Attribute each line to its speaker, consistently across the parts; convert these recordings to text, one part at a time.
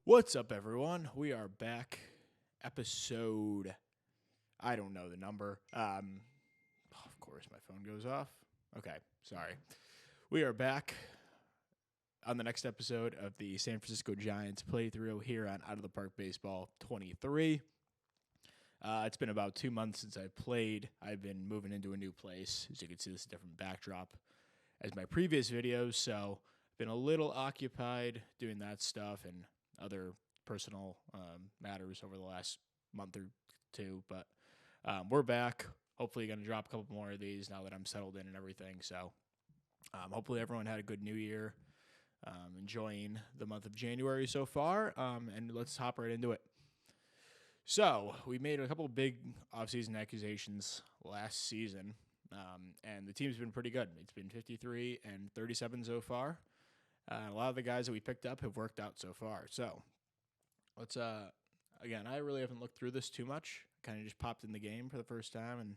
Speaker 1: What's up, everyone? We are back. Episode, I don't know the number. Of course, my phone goes off. Okay, sorry. We are back on the next episode of the San Francisco Giants playthrough here on Out of the Park Baseball 23. It's been about 2 months since I played. I've been moving into a new place. As you can see, this is a different backdrop as my previous videos, so I've been a little occupied doing that stuff and other personal matters over the last month or two, but we're back. Hopefully going to drop a couple more of these now that I'm settled in and everything, so hopefully everyone had a good new year, enjoying the month of January so far, and let's hop right into it. So we made a couple of big offseason accusations last season, and the team's been pretty good. It's been 53 and 37 so far. A lot of the guys that we picked up have worked out so far. So let's, again, I really haven't looked through this too much. Kind of just popped in the game for the first time in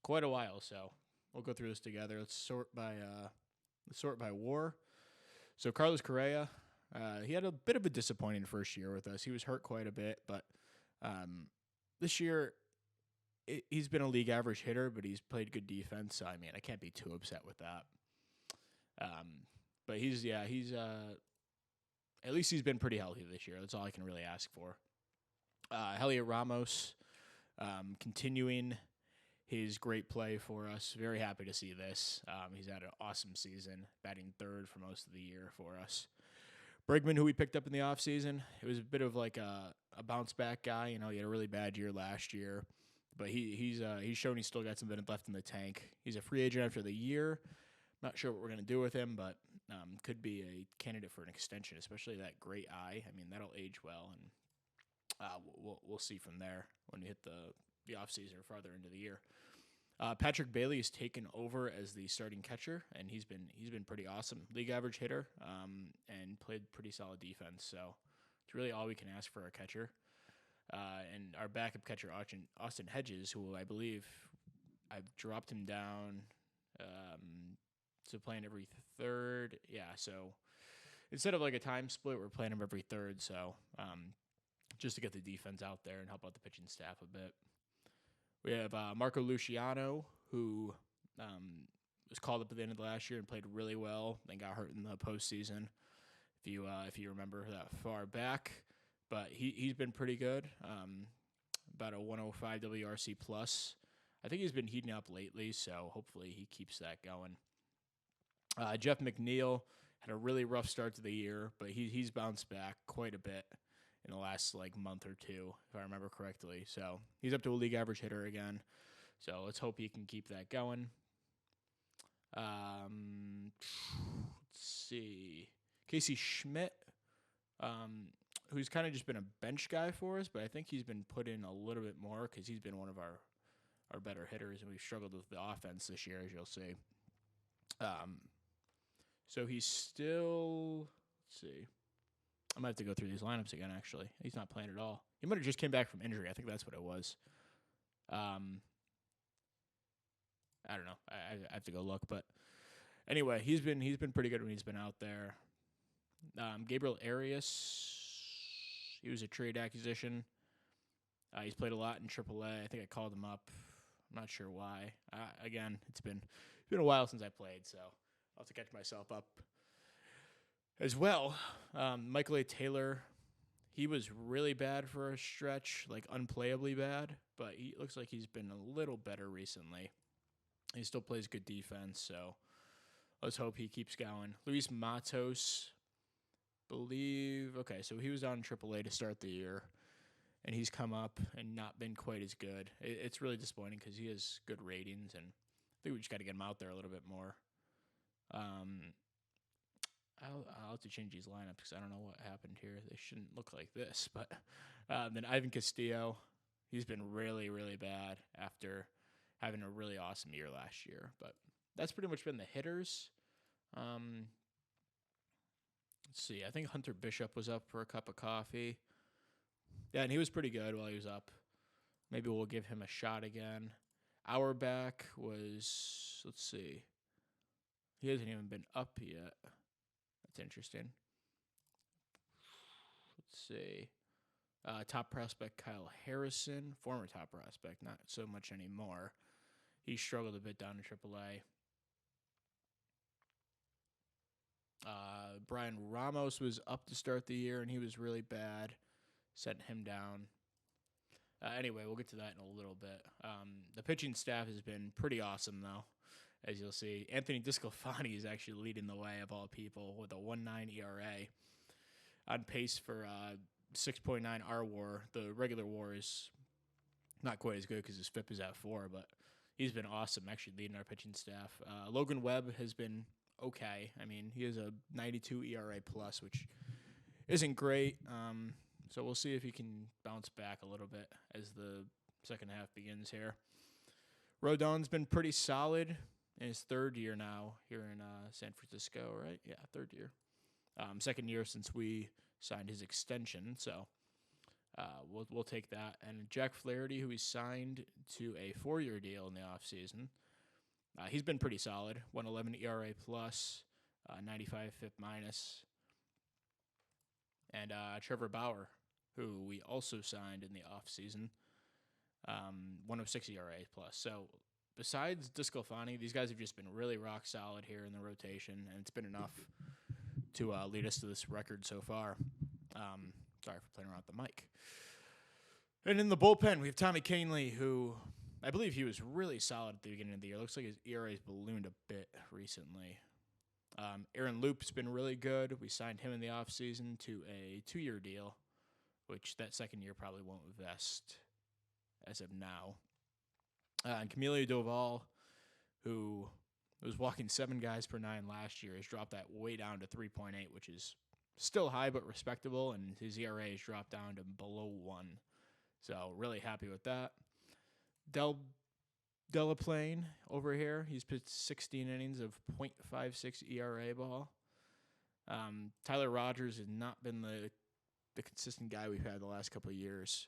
Speaker 1: quite a while. So we'll go through this together. Let's sort by WAR. So Carlos Correa, he had a bit of a disappointing first year with us. He was hurt quite a bit, but this year he's been a league average hitter, but he's played good defense. So, I mean, I can't be too upset with that. But he's at least he's been pretty healthy this year. That's all I can really ask for. Heliot Ramos, continuing his great play for us. Very happy to see this. He's had an awesome season, batting third for most of the year for us. Bregman, who we picked up in the offseason, it was a bit of like a bounce back guy. You know, he had a really bad year last year, but he's shown he's still got some left in the tank. He's a free agent after the year. Not sure what we're going to do with him, but could be a candidate for an extension, especially that great eye. I mean, that'll age well, and we'll see from there when we hit the offseason or farther into the year. Patrick Bailey has taken over as the starting catcher, and he's been pretty awesome. League average hitter, and played pretty solid defense. So it's really all we can ask for a catcher. And our backup catcher, Austin Hedges, who I believe I've dropped him down. So playing every third, yeah. So instead of like a time split, we're playing him every third. So just to get the defense out there and help out the pitching staff a bit. We have Marco Luciano, who was called up at the end of the last year and played really well, then got hurt in the postseason. If you remember that far back, but he's been pretty good. About a 105 WRC plus. I think he's been heating up lately, so hopefully he keeps that going. Jeff McNeil had a really rough start to the year, but he's bounced back quite a bit in the last month or two, if I remember correctly. So he's up to a league average hitter again. So let's hope he can keep that going. Let's see. Casey Schmidt, who's kind of just been a bench guy for us, but I think he's been put in a little bit more because he's been one of our better hitters, and we've struggled with the offense this year, as you'll see. So he's still, let's see. I might have to go through these lineups again, actually. He's not playing at all. He might have just came back from injury. I think that's what it was. I don't know. I have to go look. But anyway, he's been pretty good when he's been out there. Gabriel Arias, he was a trade acquisition. He's played a lot in AAA. I think I called him up. I'm not sure why. Again, it's been a while since I played, so I'll have to catch myself up as well. Michael A. Taylor, he was really bad for a stretch, unplayably bad, but he looks like he's been a little better recently. He still plays good defense, so let's hope he keeps going. Luis Matos, so he was down in AAA to start the year, and he's come up and not been quite as good. It's really disappointing because he has good ratings, and I think we just got to get him out there a little bit more. I'll have to change these lineups because I don't know what happened here. They shouldn't look like this. But then Ivan Castillo, he's been really, really bad after having a really awesome year last year. But that's pretty much been the hitters. Let's see. I think Hunter Bishop was up for a cup of coffee. Yeah, and he was pretty good while he was up. Maybe we'll give him a shot again. Auerbach was, let's see. He hasn't even been up yet. That's interesting. Let's see. Top prospect Kyle Harrison, former top prospect, not so much anymore. He struggled a bit down in AAA. Brian Ramos was up to start the year, and he was really bad. Sent him down. Anyway, we'll get to that in a little bit. The pitching staff has been pretty awesome, though, as you'll see. Anthony DeSclafani is actually leading the way of all people with a 1.9 ERA. On pace for 6.9 R WAR. The regular WAR is not quite as good because his FIP is at 4, but he's been awesome, actually leading our pitching staff. Logan Webb has been okay. I mean, he has a 92 ERA plus, which isn't great. So we'll see if he can bounce back a little bit as the second half begins here. Rodon's been pretty solid in his third year now here in San Francisco, right? Yeah, third year. Second year since we signed his extension, so we'll take that. And Jack Flaherty, who he signed to a 4-year deal in the offseason, he's been pretty solid. 1.11 ERA plus, 95 FIP minus. And Trevor Bauer, who we also signed in the offseason, 1.06 ERA plus. So besides DeSclafani, these guys have just been really rock solid here in the rotation, and it's been enough to lead us to this record so far. Sorry for playing around with the mic. And in the bullpen, we have Tommy Kahnle, who I believe he was really solid at the beginning of the year. Looks like his ERA has ballooned a bit recently. Aaron Loop's been really good. We signed him in the offseason to a 2-year deal, which that second year probably won't vest as of now. And Camilo Doval, who was walking 7 guys per 9 last year, has dropped that way down to 3.8, which is still high but respectable, and his ERA has dropped down to below 1. So really happy with that. Delaplane over here, he's pitched 16 innings of .56 ERA ball. Tyler Rogers has not been the consistent guy we've had the last couple of years.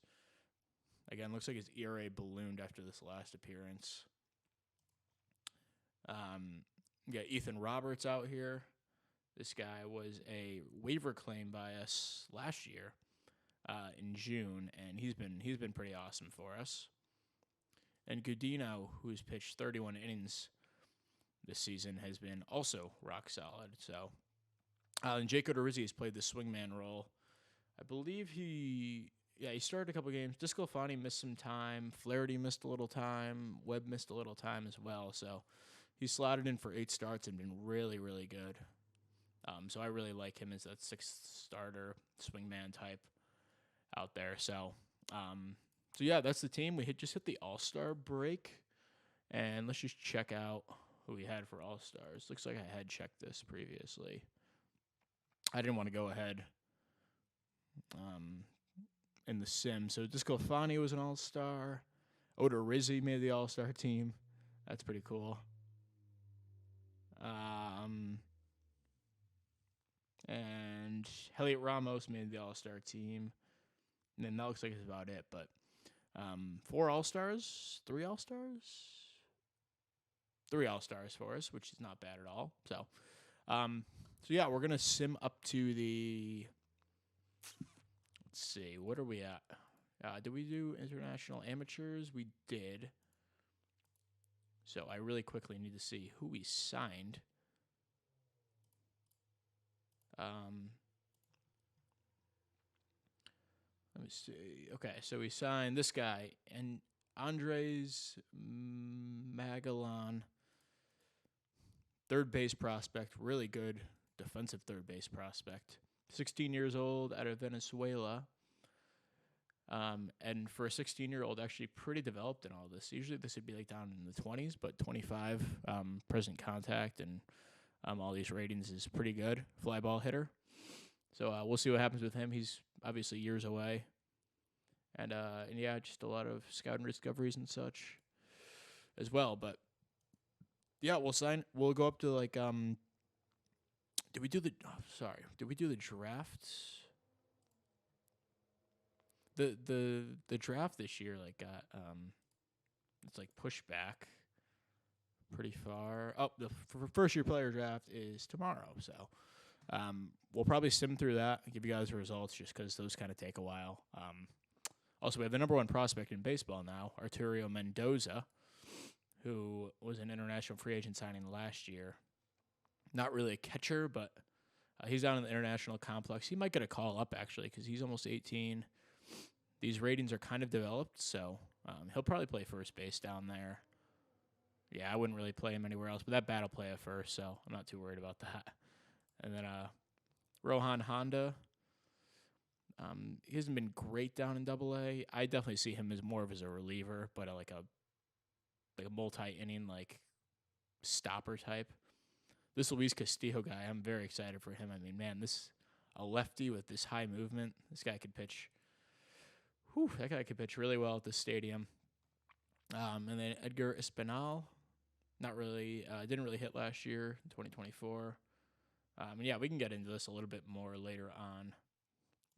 Speaker 1: Again, looks like his ERA ballooned after this last appearance. We got Ethan Roberts out here. This guy was a waiver claim by us last year in June, and he's been pretty awesome for us. And Godino, who's pitched 31 innings this season, has been also rock solid. So, and Jake Odorizzi has played the swingman role. I believe he started a couple games. DeSclafani missed some time. Flaherty missed a little time. Webb missed a little time as well. So he slotted in for 8 starts and been really, really good. So I really like him as that 6th starter swingman type out there. So yeah, that's the team. We just hit the All-Star break, and let's just check out who we had for All-Stars. Looks like I had checked this previously. I didn't want to go ahead in the sim. So DeSclafani was an All-Star. Odorizzi made the All-Star team. That's pretty cool. And Elliot Ramos made the All-Star team. And then that looks like it's about it. But 4 All-Stars, 3 All-Stars? 3 All-Stars for us, which is not bad at all. So yeah, we're going to sim up to the... Let's see, what are we at? Did we do international amateurs? We did. So I really quickly need to see who we signed. Let me see. Okay, so we signed this guy, and Andres Magellan, third base prospect, really good defensive third base prospect. 16 years old, out of Venezuela. And for a 16-year-old, actually pretty developed in all this. Usually this would be like down in the 20s, but 25 present contact and all these ratings is pretty good. Fly ball hitter. So we'll see what happens with him. He's obviously years away. And yeah, just a lot of scouting discoveries and such as well. But yeah, we'll go up to like did we do the draft? The draft this year got it's like pushed back pretty far. Oh, the first year player draft is tomorrow, so We'll probably sim through that, give you guys the results, just because those kind of take a while. Also, we have the number one prospect in baseball now, Arturo Mendoza, who was an international free agent signing last year. Not really a catcher, but he's down in the international complex. He might get a call up, actually, because he's almost 18. These ratings are kind of developed, so he'll probably play first base down there. Yeah, I wouldn't really play him anywhere else, but that bat will play at first, so I'm not too worried about that. And then Rohan Honda. He hasn't been great down in AA. I definitely see him as more of as a reliever, but like a multi-inning like stopper type. This Luis Castillo guy, I'm very excited for him. I mean, man, a lefty with this high movement. This guy could pitch. That guy could pitch really well at the stadium. And then Edgar Espinal, not really, didn't really hit last year in 2024. And yeah, we can get into this a little bit more later on.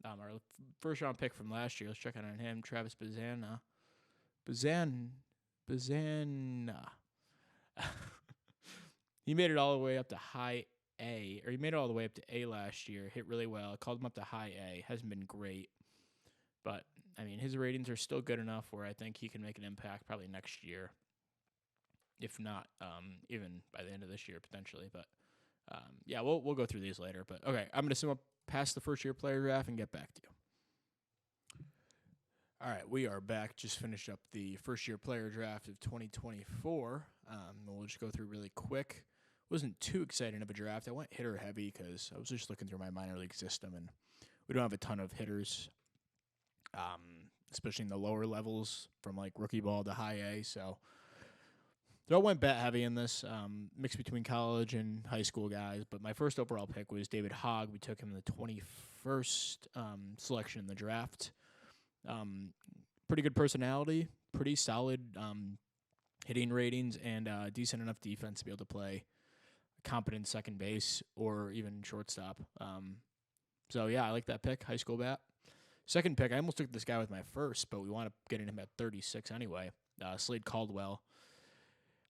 Speaker 1: Our first round pick from last year, let's check out on him, Travis Bazana. He made it all the way up to high A, or he made it all the way up to A last year. Hit really well. I called him up to high A. Hasn't been great. But, I mean, his ratings are still good enough where I think he can make an impact probably next year. If not, even by the end of this year, potentially. But, yeah, we'll go through these later. But, okay, I'm going to sum up past the first-year player draft and get back to you. All right, we are back. Just finished up the first-year player draft of 2024. We'll just go through really quick. Wasn't too exciting of a draft. I went hitter heavy because I was just looking through my minor league system, and we don't have a ton of hitters, especially in the lower levels from like rookie ball to high A. So I went bat heavy in this, mix between college and high school guys. But my first overall pick was David Hogg. We took him in the 21st selection in the draft. Pretty good personality, pretty solid hitting ratings, and decent enough defense to be able to play competent second base or even shortstop. So, yeah, I like that pick, high school bat. Second pick, I almost took this guy with my first, but we wound up getting him at 36 anyway. Slade Caldwell.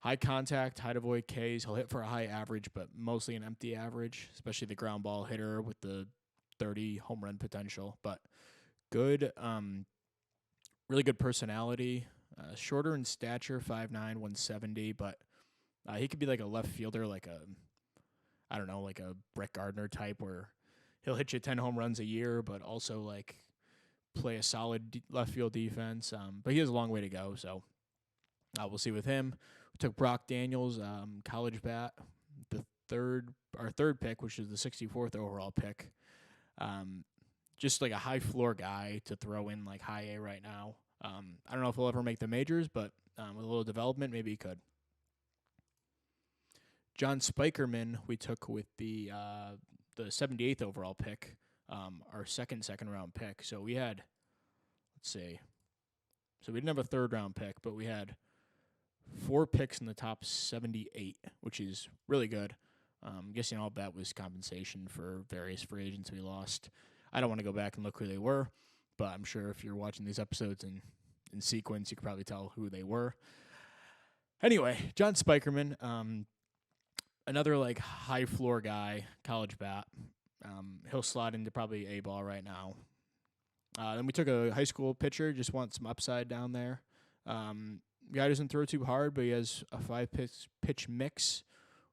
Speaker 1: High contact, high to avoid Ks. He'll hit for a high average, but mostly an empty average, especially the ground ball hitter with the 30 home run potential. But good, really good personality. Shorter in stature, 5'9", 170, but he could be like a left fielder, like a Brett Gardner type where he'll hit you 10 home runs a year, but also like play a solid left field defense. But he has a long way to go, so we'll see with him. We took Brock Daniels, college bat, our third pick, which is the 64th overall pick. Just like a high floor guy to throw in like high A right now. I don't know if he'll ever make the majors, but with a little development, maybe he could. John Spikerman, we took with the 78th overall pick, our second round pick. So we had, so we didn't have a third round pick, but we had 4 picks in the top 78, which is really good. I'm guessing all of that was compensation for various free agents we lost. I don't want to go back and look who they were, but I'm sure if you're watching these episodes in sequence, you could probably tell who they were. Anyway, John Spikerman, another like high floor guy, college bat. He'll slot into probably A-ball right now. Then we took a high school pitcher, just want some upside down there. Guy doesn't throw too hard, but he has a 5-pitch mix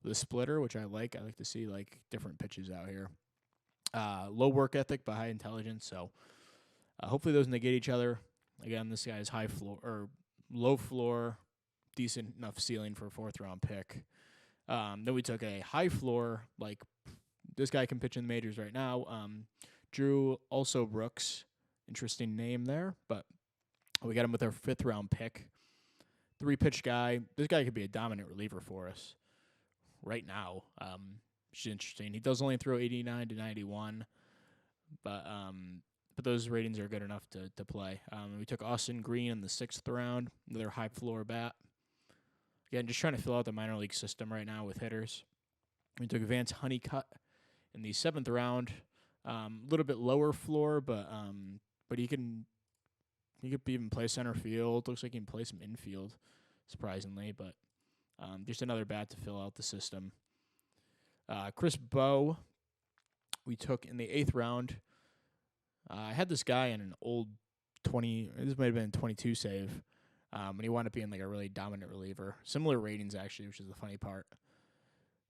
Speaker 1: with a splitter, which I like. I like to see like different pitches out here. Low work ethic but high intelligence, so hopefully those negate each other. Again, this guy is low floor, decent enough ceiling for a 4th round pick. Then we took a high floor, like this guy can pitch in the majors right now. Drew also Brooks, interesting name there, but we got him with our 5th round pick. 3-pitch guy. This guy could be a dominant reliever for us right now. Which is interesting. He does only throw 89 to 91, but those ratings are good enough to play. We took Austin Green in the 6th round, another high floor bat. Again, just trying to fill out the minor league system right now with hitters. We took Vance Honeycutt in the 7th round. A little bit lower floor, but he could even play center field. Looks like he can play some infield, surprisingly, but just another bat to fill out the system. Chris Bowe, we took in the 8th round. I had this guy in an old 20. This might have been a 22 save. And he wound up being like a really dominant reliever. Similar ratings, actually, which is the funny part.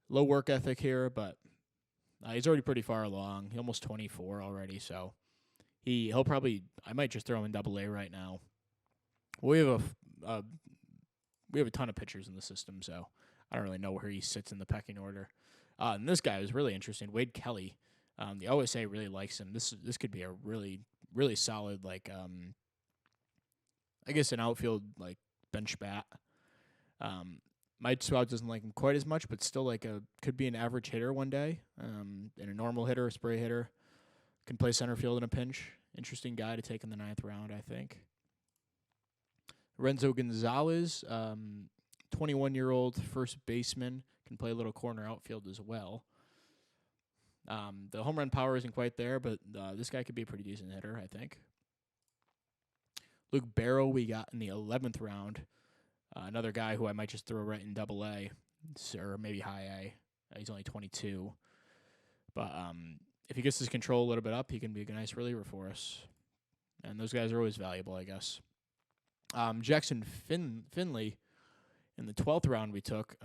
Speaker 1: Low work ethic here, but he's already pretty far along. He's almost 24 already, so he'll probably. I might just throw him in AA right now. We have a ton of pitchers in the system, so I don't really know where he sits in the pecking order. And this guy was really interesting, Wade Kelly. The OSA really likes him. This could be a really, really solid, like, I guess an outfield, like, bench bat. My squad doesn't like him quite as much, but still could be an average hitter one day, and a normal hitter, a spray hitter. Can play center field in a pinch. Interesting guy to take in the 9th round, I think. Renzo Gonzalez, 21-year-old first baseman, can play a little corner outfield as well. The home run power isn't quite there, but this guy could be a pretty decent hitter, I think. Luke Barrow we got in the 11th round. Another guy who I might just throw right in AA, or maybe high A. He's only 22. But if he gets his control a little bit up, he can be a nice reliever for us. And those guys are always valuable, I guess. Jackson Finley in the 12th round we took,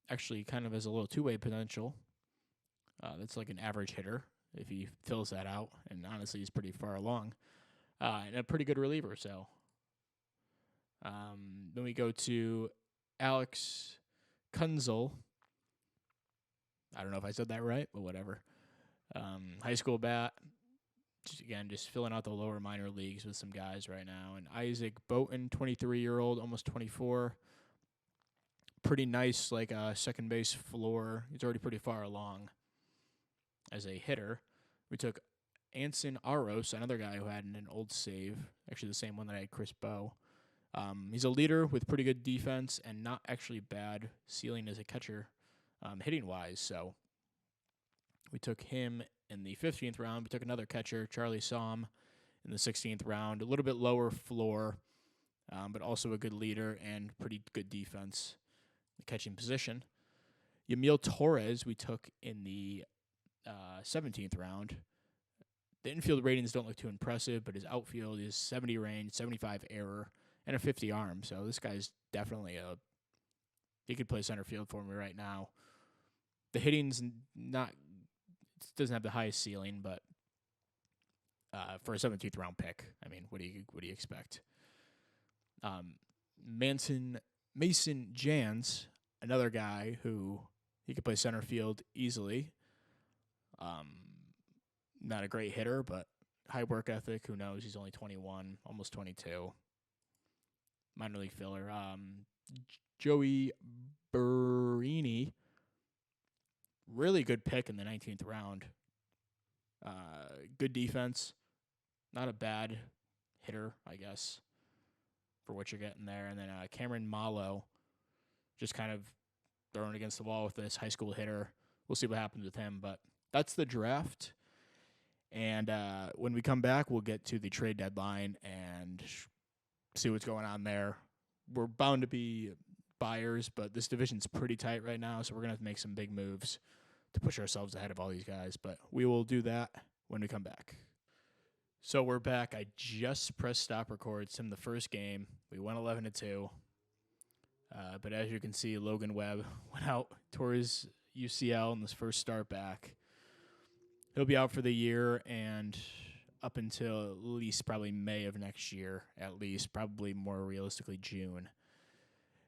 Speaker 1: actually kind of as a little two-way potential. That's like an average hitter if he fills that out. And honestly, he's pretty far along. And a pretty good reliever, so. Then we go to Alex Kunzel. I don't know if I said that right, but whatever. High school bat. Just filling out the lower minor leagues with some guys right now. And Isaac Boughton, 23-year-old, almost 24. Pretty nice, like second base floor. He's already pretty far along as a hitter. We took Anson Aros, another guy who had an old save. Actually, the same one that I had, Chris Bowe. He's a leader with pretty good defense and not actually bad ceiling as a catcher, hitting-wise. So we took him in the 15th round. We took another catcher, Charlie Somm, in the 16th round. A little bit lower floor, but also a good leader and pretty good defense, the catching position. Yamil Torres we took in the 17th round. The infield ratings don't look too impressive, but his outfield is 70 range, 75 error, and a 50 arm. So this guy's definitely he could play center field for me right now. The hitting's doesn't have the highest ceiling, but for a 17th round pick, I mean, what do you expect? Mason Jans, another guy who he could play center field easily. Not a great hitter, but high work ethic. Who knows? He's only 21, almost 22. Minor league filler. Joey Burini, really good pick in the 19th round. Good defense. Not a bad hitter, I guess, for what you're getting there. And then Cameron Malo, just kind of thrown against the wall with this high school hitter. We'll see what happens with him, but that's the draft. And when we come back, we'll get to the trade deadline and see what's going on there. We're bound to be buyers, but this division's pretty tight right now, so we're going to have to make some big moves to push ourselves ahead of all these guys. But we will do that when we come back. So we're back. I just pressed stop record, simmed the first game. We won 11-2. But as you can see, Logan Webb went out, tore his UCL in this first start back. He'll be out for the year and up until at least probably May of next year, at least, probably more realistically June.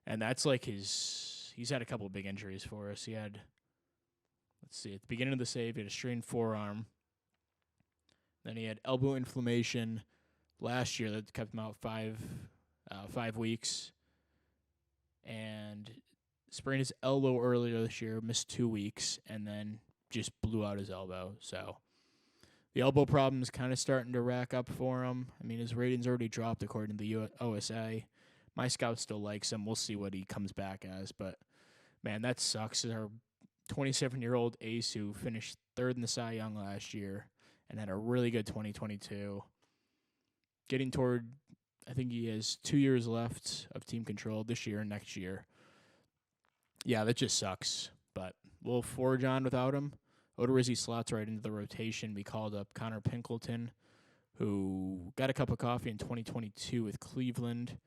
Speaker 1: And that's like he's had a couple of big injuries for us. He had, let's see, at the beginning of the save, he had a strained forearm. Then he had elbow inflammation last year that kept him out 5 weeks. And sprained his elbow earlier this year, missed 2 weeks, and then just blew out his elbow. So the elbow problem is kind of starting to rack up for him. I mean, his rating's already dropped according to the OSA. My scout still likes him. We'll see what he comes back as. But, man, that sucks. Our 27-year-old ace who finished third in the Cy Young last year and had a really good 2022. Getting toward, I think he has 2 years left of team control this year and next year. Yeah, that just sucks. But we'll forge on without him. Odorizzi slots right into the rotation. We called up Connor Pinkleton, who got a cup of coffee in 2022 with Cleveland.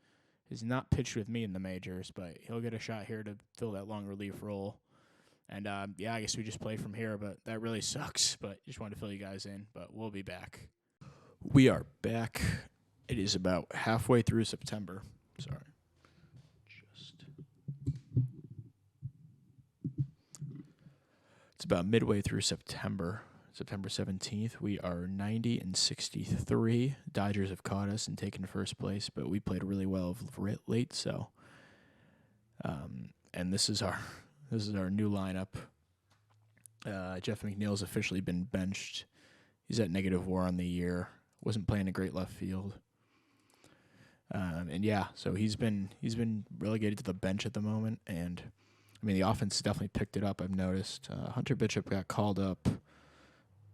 Speaker 1: Has not pitched with me in the majors, but he'll get a shot here to fill that long relief role. And, I guess we just play from here, but that really sucks. But just wanted to fill you guys in, but we'll be back. We are back. It is about halfway through September. Sorry. It's about midway through September 17th. We are 90-63. Dodgers have caught us and taken first place, but we played really well late. So, and this is our new lineup. Jeff McNeil's officially been benched. He's at -4 on the year. Wasn't playing a great left field. So he's been relegated to the bench at the moment, and I mean the offense definitely picked it up. I've noticed Hunter Bishop got called up.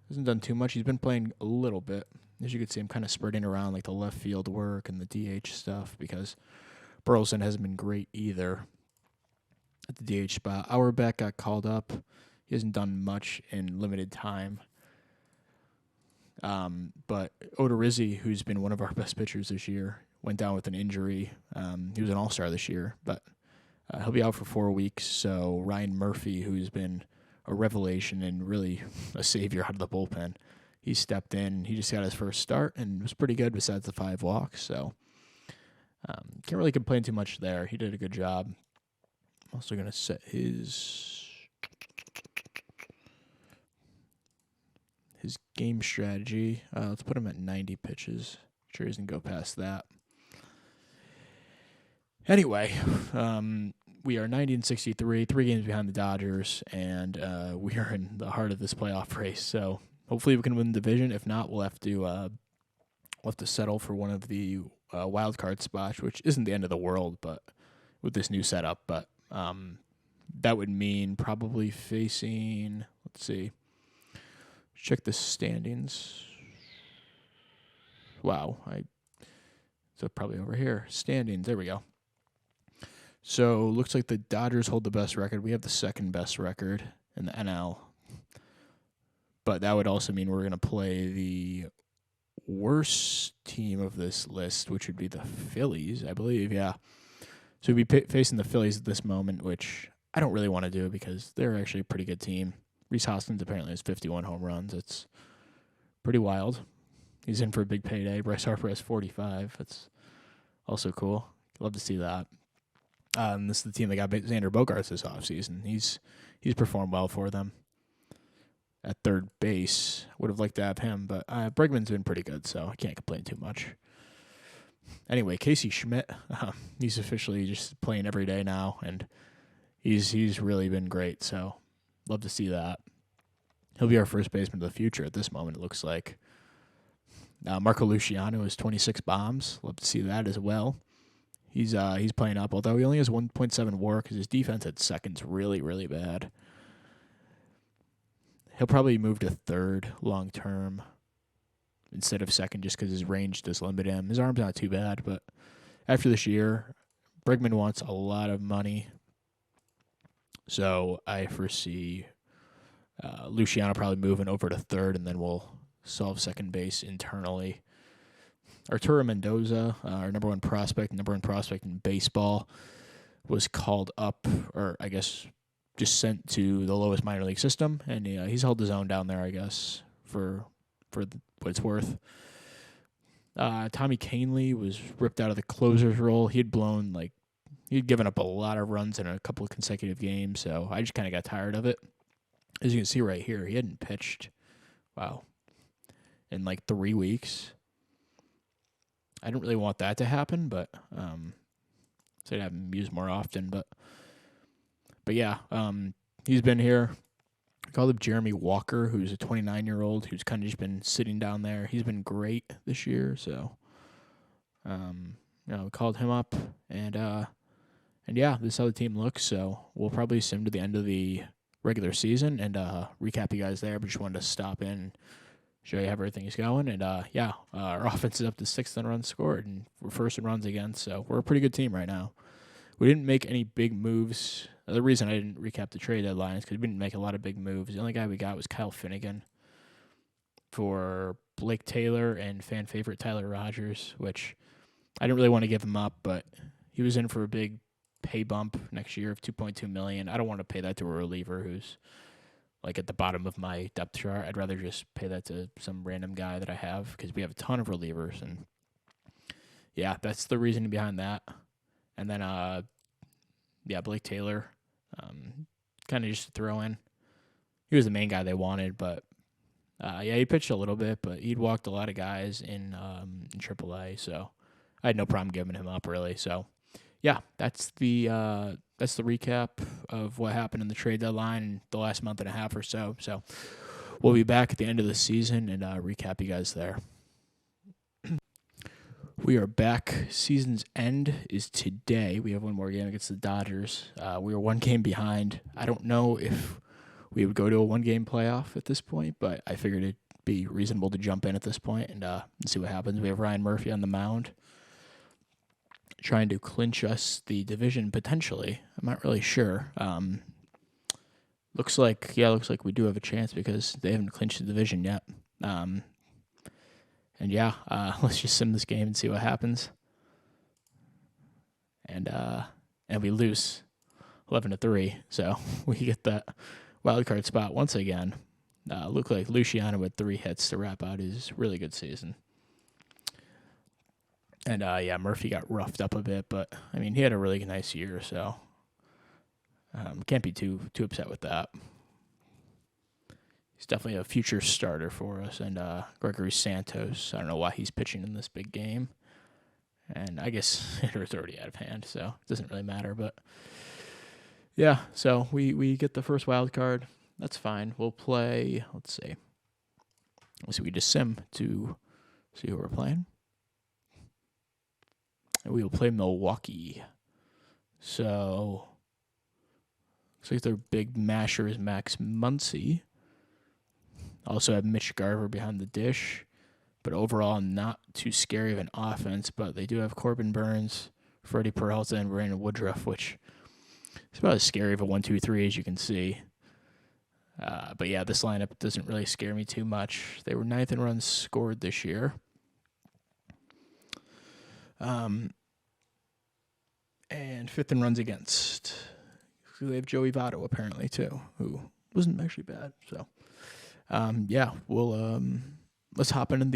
Speaker 1: Hasn't done too much. He's been playing a little bit. As you can see, I'm kind of spreading around like the left field work and the DH stuff because Burleson hasn't been great either at the DH spot. Auerbach got called up. He hasn't done much in limited time. But Odorizzi, who's been one of our best pitchers this year, went down with an injury. He was an all-star this year, but he'll be out for 4 weeks. So Ryan Murphy, who's been a revelation and really a savior out of the bullpen, he stepped in. He just got his first start and was pretty good besides the 5 walks. So can't really complain too much there. He did a good job. I'm also going to set his game strategy. Let's put him at 90 pitches. Sure he doesn't go past that. Anyway, we are 90-63, 3 games behind the Dodgers, and we are in the heart of this playoff race. So hopefully we can win the division. If not, we'll have to settle for one of the wild card spots, which isn't the end of the world, but with this new setup. But that would mean probably facing. Let's see. Check the standings. Wow, so probably over here. Standings. There we go. So looks like the Dodgers hold the best record. We have the second best record in the NL. But that would also mean we're going to play the worst team of this list, which would be the Phillies, I believe. Yeah. So we'd be facing the Phillies at this moment, which I don't really want to do because they're actually a pretty good team. Rhys Hoskins apparently has 51 home runs. It's pretty wild. He's in for a big payday. Bryce Harper has 45. That's also cool. Love to see that. This is the team that got Xander Bogaerts this offseason. He's performed well for them at third base. Would have liked to have him, but Bregman's been pretty good, so I can't complain too much. Anyway, Casey Schmidt, he's officially just playing every day now, and he's really been great, so love to see that. He'll be our first baseman of the future at this moment, it looks like. Marco Luciano has 26 bombs. Love to see that as well. He's playing up, although he only has 1.7 WAR because his defense at second's really, really bad. He'll probably move to third long term instead of second just because his range does limit him. His arm's not too bad, but after this year, Bregman wants a lot of money. So I foresee Luciano probably moving over to third, and then we'll solve second base internally. Arturo Mendoza, our number one prospect in baseball, was called up, or I guess just sent to the lowest minor league system, and he's held his own down there, I guess, for what it's worth. Tommy Kahnle was ripped out of the closer's role. He'd given up a lot of runs in a couple of consecutive games, so I just kind of got tired of it. As you can see right here, he hadn't pitched, in like 3 weeks. I don't really want that to happen, but so I'd have him used more often. But yeah, he's been here. I called up Jeremy Walker, who's a 29-year-old who's kind of just been sitting down there. He's been great this year, so we called him up, and yeah, this is how the team looks. So we'll probably sim to the end of the regular season and recap you guys there. But just wanted to stop in and show you how everything is going. And our offense is up to 6th in runs scored, and we're first in runs against. So we're a pretty good team right now. We didn't make any big moves The reason I didn't recap the trade deadline is because we didn't make a lot of big moves. The only guy we got was Kyle Finnegan for Blake Taylor and fan favorite Tyler Rogers, which I didn't really want to give him up, but he was in for a big pay bump next year of $2.2 million. I don't want to pay that to a reliever who's like at the bottom of my depth chart. I'd rather just pay that to some random guy that I have because we have a ton of relievers, and yeah, that's the reason behind that. And then Blake Taylor, kind of just to throw in. He was the main guy they wanted, but he pitched a little bit, but he'd walked a lot of guys in AAA, so I had no problem giving him up really. So yeah, that's the recap of what happened in the trade deadline in the last month and a half or so. So we'll be back at the end of the season and recap you guys there. We are back. Season's end is today. We have one more game against the Dodgers. We are one game behind. I don't know if we would go to a one-game playoff at this point, but I figured it'd be reasonable to jump in at this point and see what happens. We have Ryan Murphy on the mound, trying to clinch us the division potentially. I'm not really sure. Looks like we do have a chance because they haven't clinched the division yet. Let's just sim this game and see what happens. And we lose 11-3, so we get that wild card spot once again. Look like Luciano with 3 hits to wrap out his really good season. And Murphy got roughed up a bit, but I mean he had a really nice year, so can't be too upset with that. He's definitely a future starter for us. And Gregory Santos, I don't know why he's pitching in this big game. And I guess hitter's already out of hand, so it doesn't really matter. But yeah, so we get the first wild card. That's fine. We'll play, let's see. We just sim to see who we're playing. And we will play Milwaukee. So looks like their big masher is Max Muncy. Also have Mitch Garver behind the dish, but overall not too scary of an offense. But they do have Corbin Burns, Freddie Peralta, and Brandon Woodruff, which is about as scary of a 1-2-3 as you can see. But yeah, this lineup doesn't really scare me too much. They were 9th in runs scored this year. And 5th in runs against. They have Joey Votto apparently too, who wasn't actually bad. So. We'll let's hop into the